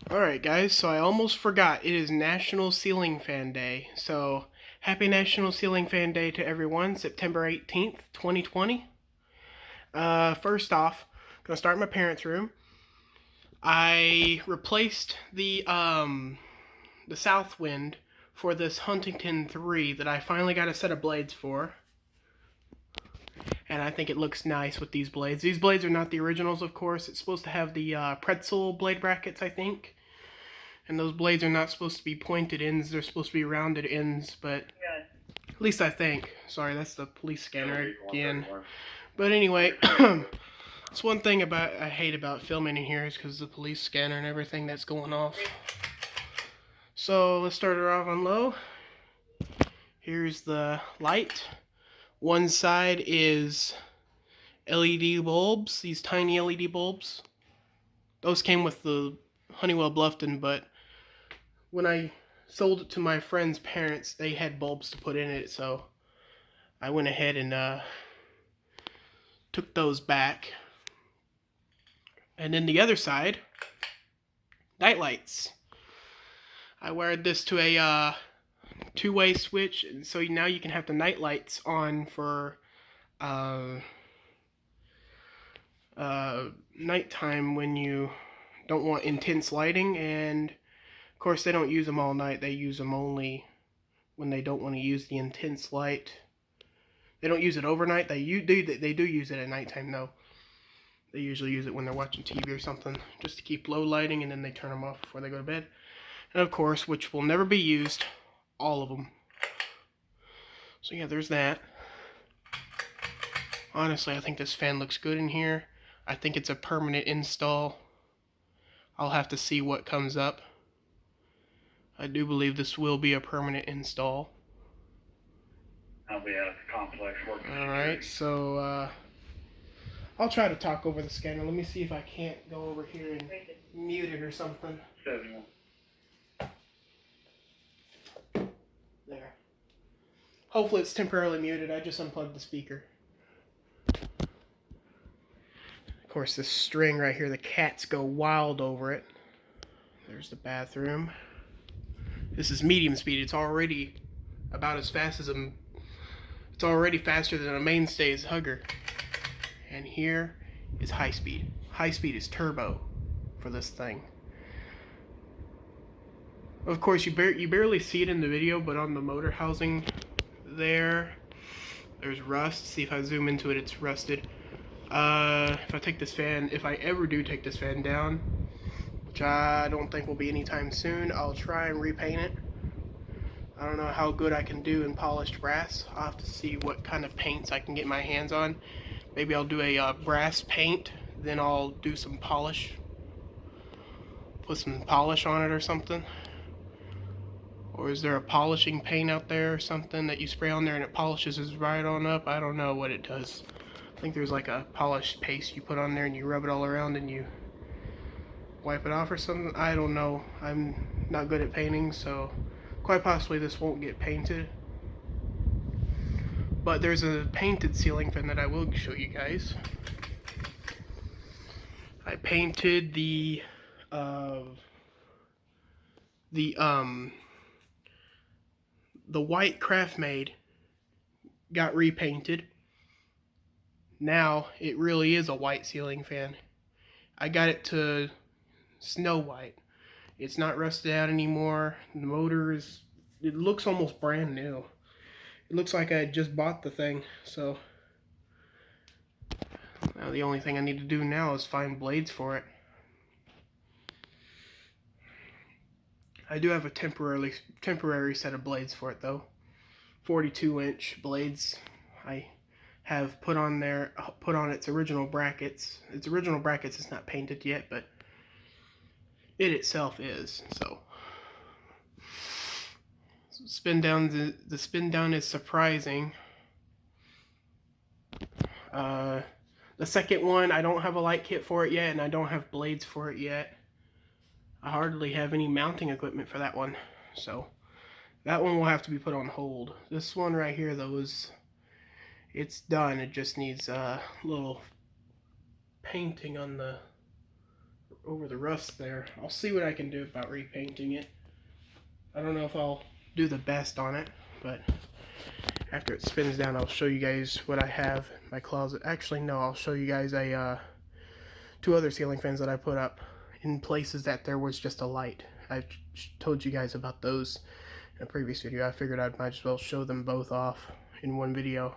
Alright guys, so I almost forgot, it is National Ceiling Fan Day. So, happy National Ceiling Fan Day to everyone, September 18th, 2020. First off, I'm going to start in my parents' room. I replaced the south wind for this Huntington 3 that I finally got a set of blades for. And I think it looks nice with these blades. These blades are not the originals, of course. It's supposed to have the pretzel blade brackets, I think. And those blades are not supposed to be pointed ends. They're supposed to be rounded ends, but at least I think. Sorry, that's the police scanner again. But anyway, it's one thing I hate about filming in here is because the police scanner and everything that's going off. So let's start her off on low. Here's the light. One side is LED bulbs, these tiny LED bulbs. Those came with the Honeywell Bluffton, but when I sold it to my friend's parents, they had bulbs to put in it, so I went ahead and took those back. And then the other side, night lights. I wired this to a two-way switch, and so now you can have the night lights on for nighttime when you don't want intense lighting. And of course, they don't use them all night. They use them only when they don't want to use the intense light. They don't use it overnight. They do use it at nighttime, though. They usually use it when they're watching TV or something, just to keep low lighting, and then they turn them off before they go to bed. And of course, which will never be used, all of them. So yeah, there's that. Honestly, I think this fan looks good in here. I think it's a permanent install. I'll have to see what comes up. I do believe this will be a permanent install. I'll be at the complex working. Alright, so I'll try to talk over the scanner. Let me see if I can't go over here and mute it or something. 71. There. Hopefully it's temporarily muted. I just unplugged the speaker. Of course, this string right here, the cats go wild over it. There's the bathroom. This is medium speed. It's already about as fast as it's already faster than a Mainstays hugger. And here is high speed. High speed is turbo for this thing. Of course, you barely see it in the video, but on the motor housing there's rust. See if I zoom into it, it's rusted. If I ever do take this fan down, which I don't think will be anytime soon, I'll try and repaint it. I don't know how good I can do in polished brass. I'll have to see what kind of paints I can get my hands on. Maybe I'll do a brass paint, then I'll do some polish. Put some polish on it or something. Or is there a polishing paint out there or something that you spray on there and it polishes it right on up? I don't know what it does. I think there's like a polished paste you put on there and you rub it all around and you wipe it off or something. I don't know. I'm not good at painting, so quite possibly this won't get painted. But there's a painted ceiling fan that I will show you guys. I painted the white Craftmade got repainted. Now it really is a white ceiling fan. I got it to snow white. It's not rusted out anymore. The motor it looks almost brand new. It looks like I just bought the thing. So now the only thing I need to do now is find blades for it. I do have a temporary set of blades for it though. 42-inch blades. I have put on its original brackets. Its original brackets is not painted yet, but it itself is. So spin down, the spin down is surprising. The second one, I don't have a light kit for it yet, and I don't have blades for it yet. I hardly have any mounting equipment for that one, so that one will have to be put on hold. This one right here, though, it's done. It just needs a little painting on over the rust there. I'll see what I can do about repainting it. I don't know if I'll do the best on it, but after it spins down, I'll show you guys what I have in my closet. Actually, no, I'll show you guys two other ceiling fans that I put up in places that there was just a light. I told you guys about those in a previous video. I figured I might as well show them both off in one video.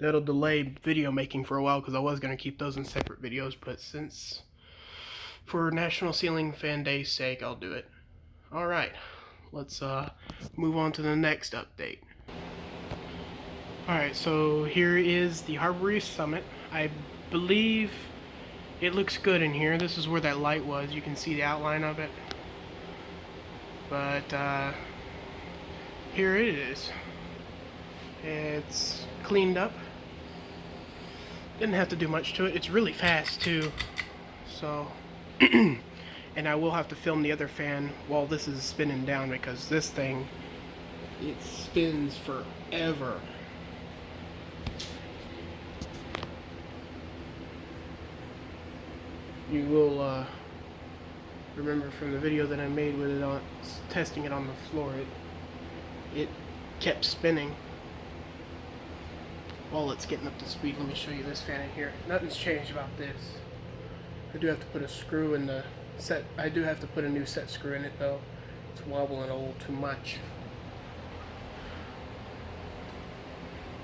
That'll delay video making for a while because I was going to keep those in separate videos, but since for National Ceiling Fan Day's sake, I'll do it. Alright, let's move on to the next update. Alright, so here is the Harbor Reef Summit. I believe it looks good in here. This is where that light was. You can see the outline of it. But here it is. It's cleaned up. Didn't have to do much to it. It's really fast too. So, and I will have to film the other fan while this is spinning down because this thing, it spins forever. You will remember from the video that I made with it on testing it on the floor, it kept spinning while it's getting up to speed. Let me show you this fan in here. Nothing's changed about this. I do have to put a screw in the set. I do have to put a new set screw in it though. It's wobbling a little too much.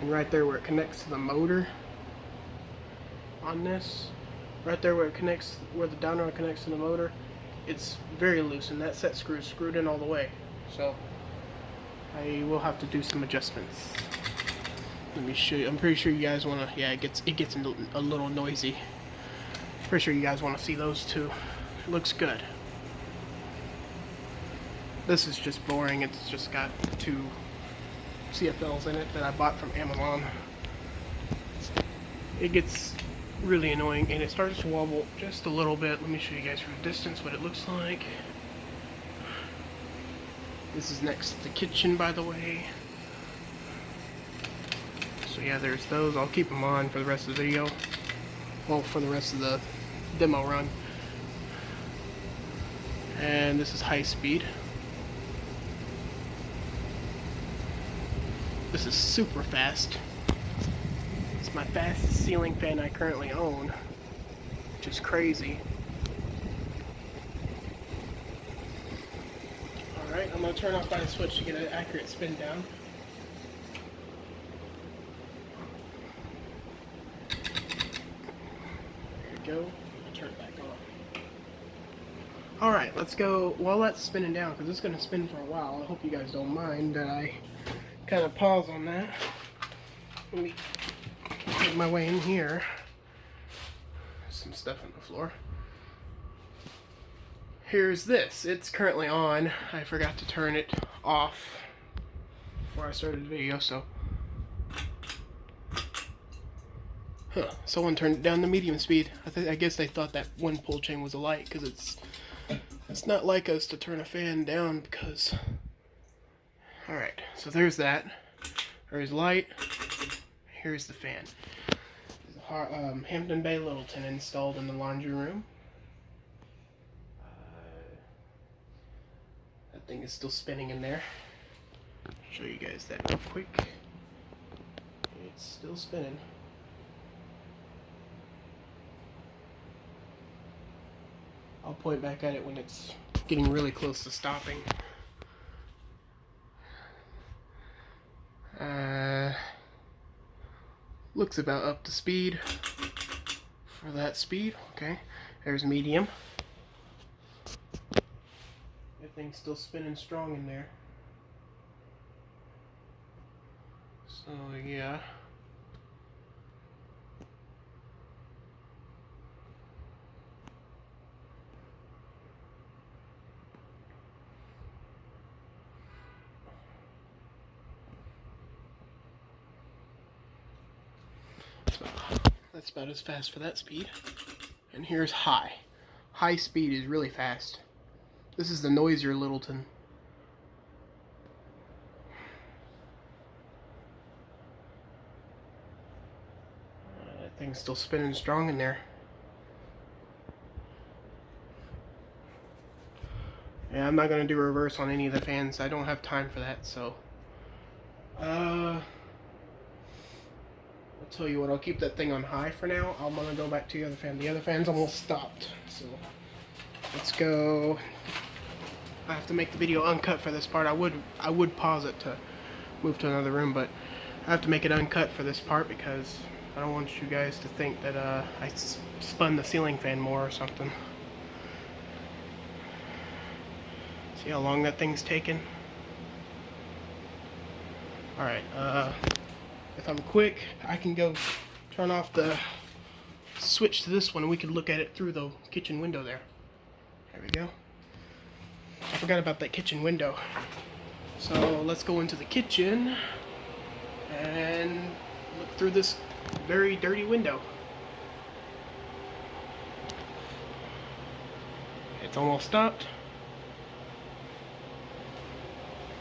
And right there where it connects to the motor on this, right there where it connects, where the down rod connects to the motor, it's very loose and that set screw is screwed in all the way. So I will have to do some adjustments. Let me show you. I'm pretty sure you guys want to, yeah, it gets a little noisy. Pretty sure you guys want to see those two. It looks good. This is just boring. It's just got two CFLs in it that I bought from Amazon. It gets really annoying and it starts to wobble just a little bit. Let me show you guys from a distance what it looks like. This is next to the kitchen, by the way. So yeah, there's those. I'll keep them on for the rest of the video. Well, for the rest of the demo run. And this is high speed. This is super fast. It's my fastest ceiling fan I currently own, which is crazy. Alright, I'm going to turn off my switch to get an accurate spin down. There we go. I'll turn it back on. Alright, let's go. While that's spinning down, because it's going to spin for a while, I hope you guys don't mind that I kind of pause on that. Let me make my way in here. There's some stuff on the floor. Here's this. It's currently on. I forgot to turn it off before I started the video, so. Huh. Someone turned it down to medium speed. I guess they thought that one pull chain was a light, because it's not like us to turn a fan down because. Alright, so there's that. There's light. Here's the fan. Hampton Bay Littleton installed in the laundry room. That thing is still spinning in there. I'll show you guys that real quick. It's still spinning. I'll point back at it when it's getting really close to stopping. Looks about up to speed for that speed. Okay, there's medium. That thing's still spinning strong in there. So yeah. That's about as fast for that speed. And here's high. High speed is really fast. This is the noisier Littleton. That thing's still spinning strong in there. Yeah, I'm not going to do reverse on any of the fans. I don't have time for that, so. I'll tell you what, I'll keep that thing on high for now. I'm going to go back to the other fan. The other fan's almost stopped, so. Let's go. I have to make the video uncut for this part. I would pause it to move to another room, but I have to make it uncut for this part because I don't want you guys to think that I spun the ceiling fan more or something. See how long that thing's taken? Alright, if I'm quick, I can go turn off the switch to this one and we can look at it through the kitchen window there. There we go. I forgot about that kitchen window. So let's go into the kitchen and look through this very dirty window. It's almost stopped.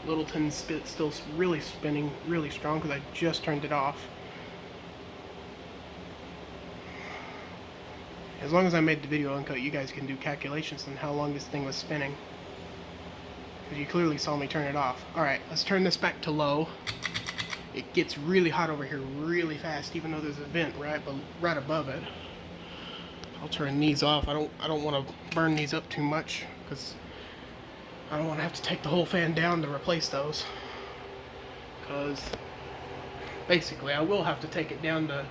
Littleton's still really spinning really strong because I just turned it off. As long as I made the video uncut, you guys can do calculations on how long this thing was spinning. Because you clearly saw me turn it off. Alright, let's turn this back to low. It gets really hot over here really fast, even though there's a vent right above it. I'll turn these off. I don't want to burn these up too much, because I don't want to have to take the whole fan down to replace those. Because basically I will have to take it down to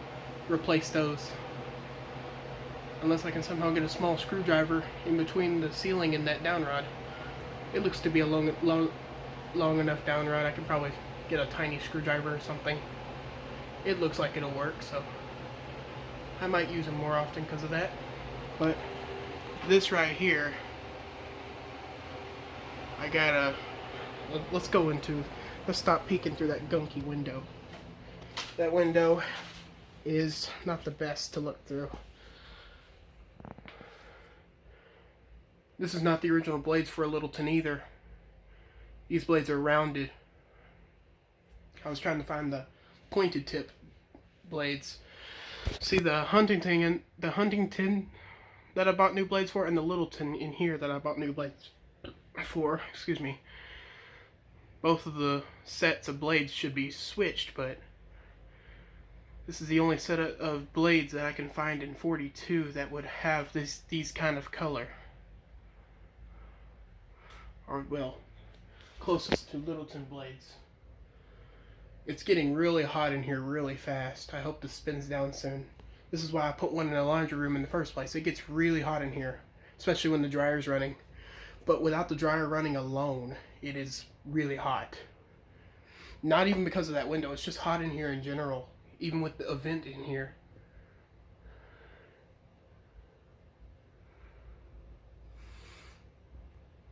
replace those. Unless I can somehow get a small screwdriver in between the ceiling and that down rod. It looks to be a long enough down rod. I could probably get a tiny screwdriver or something. It looks like it'll work, so I might use them more often because of that. But this right here, I gotta, let's stop peeking through that gunky window. That window is not the best to look through. This is not the original blades for a Littleton either. These blades are rounded. I was trying to find the pointed tip blades. See, the Huntington that I bought new blades for, and the Littleton in here that I bought new blades for, excuse me. Both of the sets of blades should be switched, but this is the only set of blades that I can find in 42 that would have these kind of color. Or, well, closest to Littleton blades. It's getting really hot in here really fast. I hope this spins down soon. This is why I put one in the laundry room in the first place. It gets really hot in here, especially when the dryer's running. But without the dryer running alone, it is really hot. Not even because of that window. It's just hot in here in general, even with the vent in here.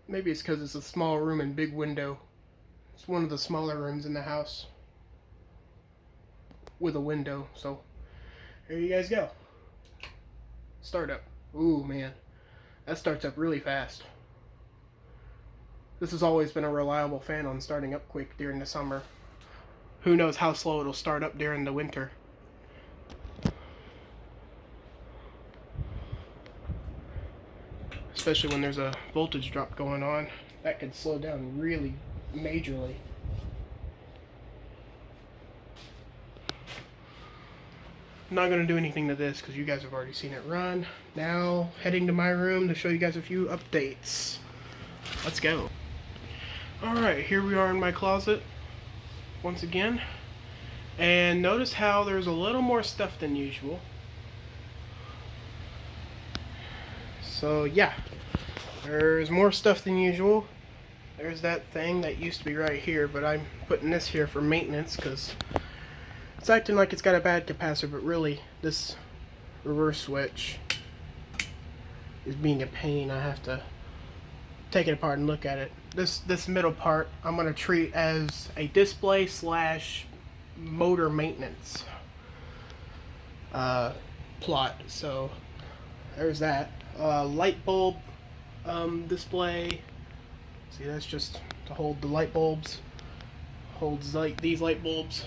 Maybe it's because it's a small room and big window. It's one of the smaller rooms in the house with a window. So here you guys go. Startup. Ooh, man. That starts up really fast. This has always been a reliable fan on starting up quick during the summer. Who knows how slow it'll start up during the winter. Especially when there's a voltage drop going on. That could slow down really majorly. I'm not going to do anything to this because you guys have already seen it run. Now, heading to my room to show you guys a few updates. Let's go. Alright, here we are in my closet once again. And notice how there's a little more stuff than usual. So yeah, there's more stuff than usual. There's that thing that used to be right here, but I'm putting this here for maintenance because it's acting like it's got a bad capacitor, but really this reverse switch is being a pain. I have to take it apart and look at it. This middle part I'm going to treat as a display / motor maintenance plot. So there's that. Light bulb display. See, that's just to hold the light bulbs. Holds like these light bulbs.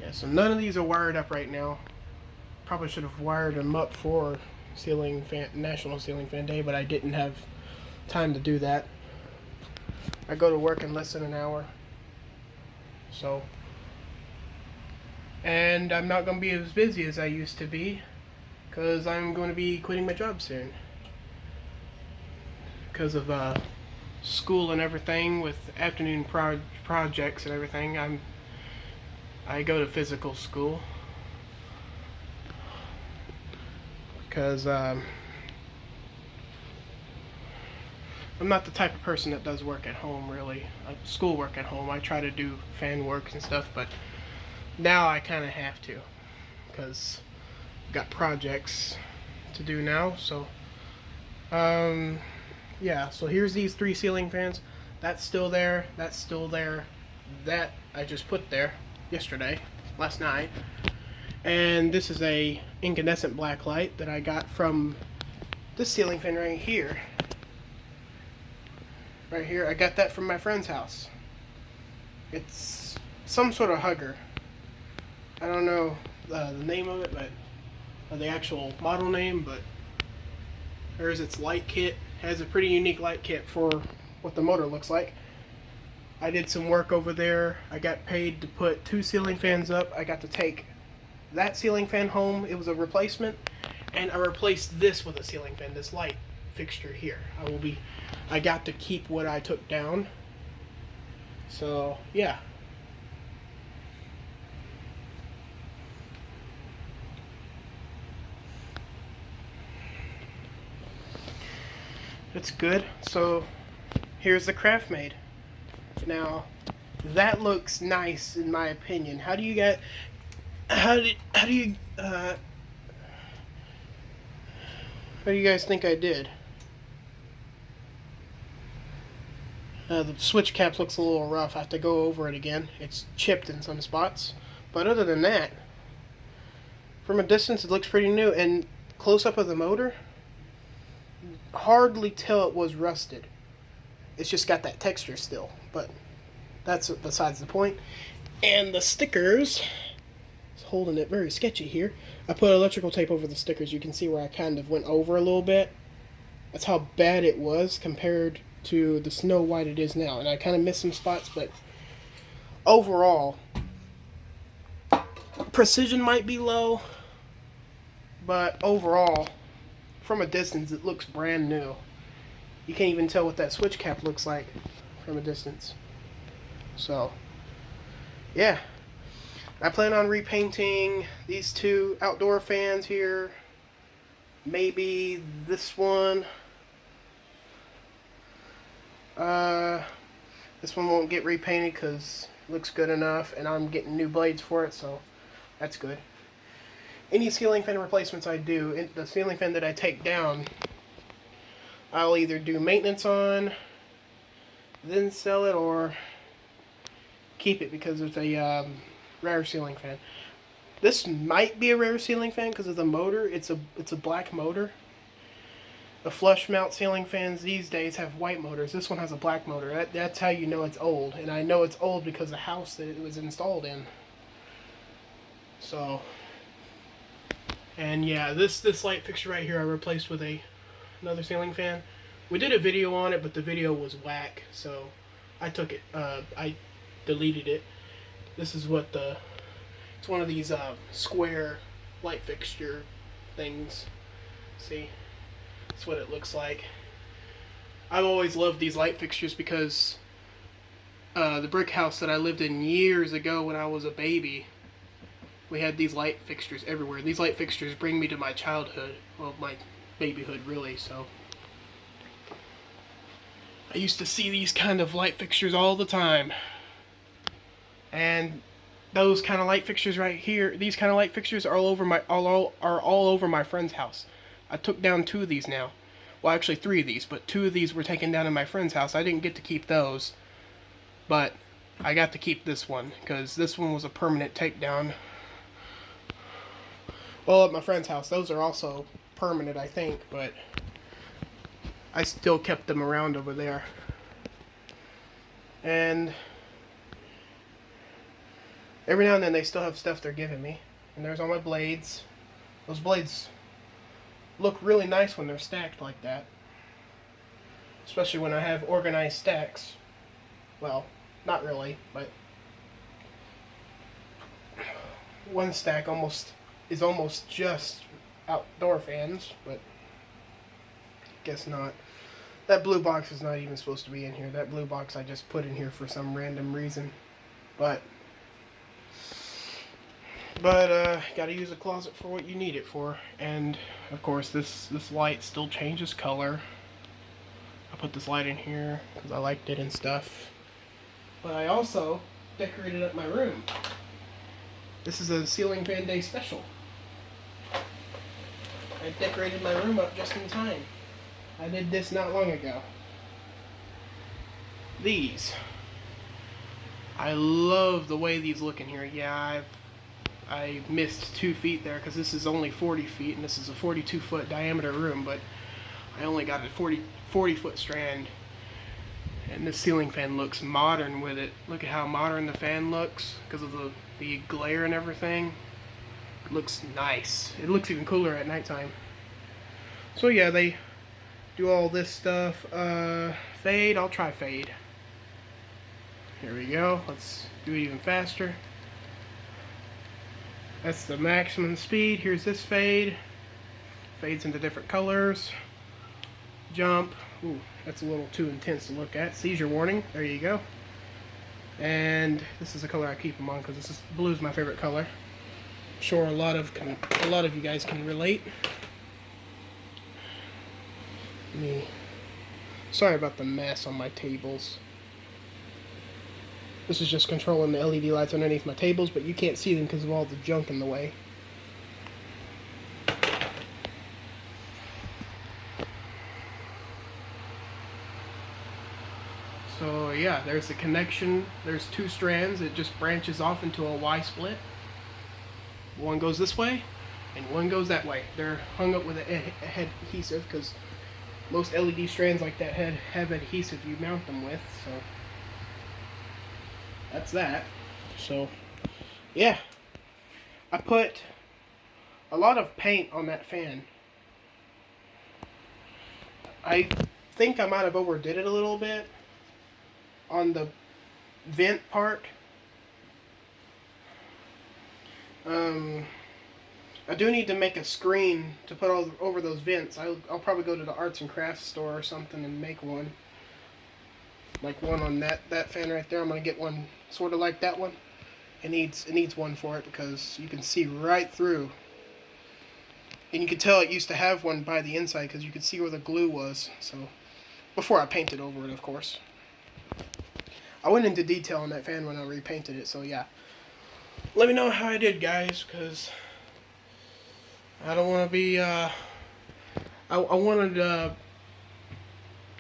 Yeah, so none of these are wired up right now. Probably should have wired them up for National Ceiling Fan Day, but I didn't have time to do that. I go to work in less than an hour. So, and I'm not going to be as busy as I used to be because I'm going to be quitting my job soon. Because of school and everything with afternoon projects and everything. I go to physical school because I'm not the type of person that does work at home, really. School work at home. I try to do fan work and stuff, but now I kind of have to because I've got projects to do now. So, yeah, so here's these 3 ceiling fans. That's still there. That's still there. That I just put there last night. And this is a incandescent black light that I got from this ceiling fan right here. Right here, I got that from my friend's house. It's some sort of hugger. I don't know the name of it, but the actual model name, but there's its light kit. Has a pretty unique light kit for what the motor looks like. I did some work over there. I got paid to put 2 ceiling fans up. I got to take that ceiling fan home. It was a replacement, and I replaced this with a ceiling fan, this light fixture here. I got to keep what I took down. So, yeah. It's good. So here's the craft made. Now that looks nice in my opinion. How do you guys think I did? The switch cap looks a little rough. I have to go over it again. It's chipped in some spots. But other than that, from a distance it looks pretty new, and close up of the motor, hardly tell it was rusted. It's just got that texture still, but that's besides the point. And the stickers, it's holding it very sketchy here. I put electrical tape over the stickers. You can see where I kind of went over a little bit. That's how bad it was compared to the Snow White it is now. And I kind of missed some spots, but overall, precision might be low, but overall, from a distance, it looks brand new. You can't even tell what that switch cap looks like from a distance. So, yeah. I plan on repainting these 2 outdoor fans here. Maybe this one. This one won't get repainted because it looks good enough, and I'm getting new blades for it, so that's good. Any ceiling fan replacements I do, the ceiling fan that I take down, I'll either do maintenance on, then sell it, or keep it because it's a rare ceiling fan. This might be a rare ceiling fan because of the motor. It's a black motor. The flush mount ceiling fans these days have white motors. This one has a black motor. That's how you know it's old, and I know it's old because of the house that it was installed in. So. And yeah, this light fixture right here I replaced with another ceiling fan. We did a video on it, but the video was whack, so I took it. I deleted it. This is what it's one of these square light fixture things. See, that's what it looks like. I've always loved these light fixtures because the brick house that I lived in years ago when I was a baby, we had these light fixtures everywhere. These light fixtures bring me to my childhood. Well, my babyhood, really, so. I used to see these kind of light fixtures all the time. And those kind of light fixtures right here, these kind of light fixtures are all over my friend's house. I took down 2 of these now. Well, actually 3 of these, but 2 of these were taken down in my friend's house. I didn't get to keep those, but I got to keep this one, because this one was a permanent takedown. Well, at my friend's house, those are also permanent, I think, but I still kept them around over there. And every now and then they still have stuff they're giving me. And there's all my blades. Those blades look really nice when they're stacked like that. especially when I have organized stacks. Well, not really, but one stack is almost just outdoor fans, but guess not. That blue box is not even supposed to be in here. That blue box I just put in here for some random reason. But gotta use a closet for what you need it for. And of course this light still changes color. I put this light in here because I liked it and stuff. But I also decorated up my room. This is a ceiling fan day special. I decorated my room up just in time. I did this not long ago. These. I love the way these look in here. Yeah, I missed 2 feet there because this is only 40 feet and this is a 42-foot diameter room, but I only got a 40-foot strand. And this ceiling fan looks modern with it. Look at how modern the fan looks because of the glare and everything. It looks nice. It looks even cooler at nighttime. So yeah, they do all this stuff. Fade, I'll try fade. Here we go. Let's do it even faster. That's the maximum speed. Here's this fade. Fades into different colors. Jump. Ooh, that's a little too intense to look at. Seizure warning. There you go. And this is the color I keep them on because blue is my favorite color. I'm sure a lot of you guys can relate. Sorry about the mess on my tables. This is just controlling the LED lights underneath my tables, but you can't see them because of all the junk in the way. So yeah, there's the connection. There's 2 strands. It just branches off into a Y split. One goes this way, and one goes that way. They're hung up with a adhesive because most LED strands like that have adhesive you mount them with. So that's that. So yeah, I put a lot of paint on that fan. I think I might have overdid it a little bit on the vent part. I do need to make a screen to put all over those vents. I'll probably go to the arts and crafts store or something and make one. Like one on that fan right there. I'm gonna get one sort of like that one. It needs one for it because you can see right through. And you can tell it used to have one by the inside because you could see where the glue was. So before I painted over it, of course. I went into detail on that fan when I repainted it. So yeah, let me know how I did, guys, because I don't want to be. I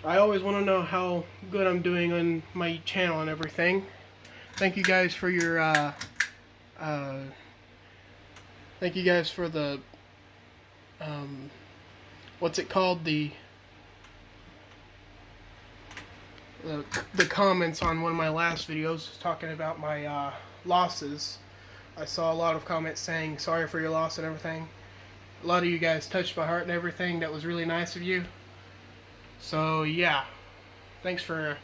always want to know how good I'm doing on my channel and everything. Thank you guys for your, thank you guys for the, what's it called? The comments on one of my last videos talking about my, losses. I saw a lot of comments saying sorry for your loss and everything. A lot of you guys touched my heart and everything. That was really nice of you. So yeah, thanks for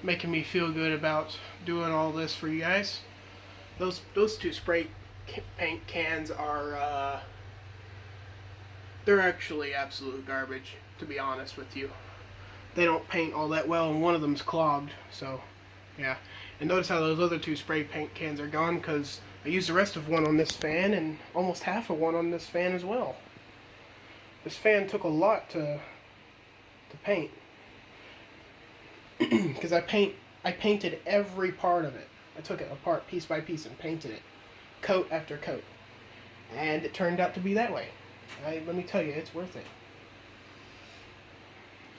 making me feel good about doing all this for you guys. Those 2 spray paint cans are they're actually absolute garbage, to be honest with you. They don't paint all that well, and one of them's clogged. So yeah, and notice how those other 2 spray paint cans are gone because I used the rest of one on this fan and almost half of one on this fan as well. This fan took a lot to paint because I painted every part of it. I took it apart piece by piece and painted it coat after coat, and it turned out to be that way. Let me tell you, it's worth it.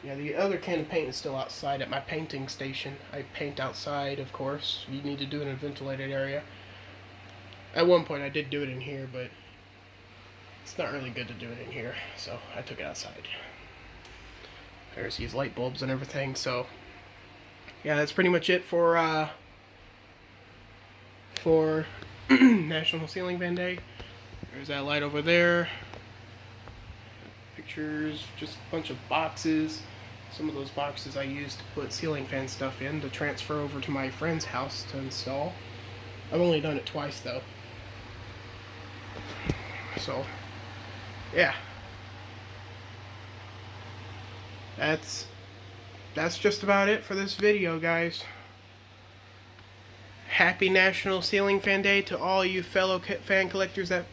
Yeah, the other can of paint is still outside at my painting station. I paint outside, of course. You need to do it in a ventilated area. At one point I did do it in here, but it's not really good to do it in here, so I took it outside. There's these light bulbs and everything, so yeah, that's pretty much it for National Ceiling Fan Day. There's that light over there. Pictures, just a bunch of boxes. some of those boxes I used to put ceiling fan stuff in to transfer over to my friend's house to install. I've only done it twice though. So, yeah. That's just about it for this video, guys. Happy National Ceiling Fan Day to all you fellow fan collectors that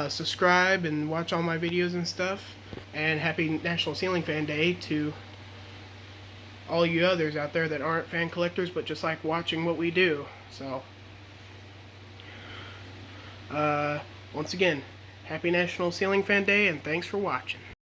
subscribe and watch all my videos and stuff. And happy National Ceiling Fan Day to all you others out there that aren't fan collectors but just like watching what we do. So, once again, happy National Ceiling Fan Day, and thanks for watching.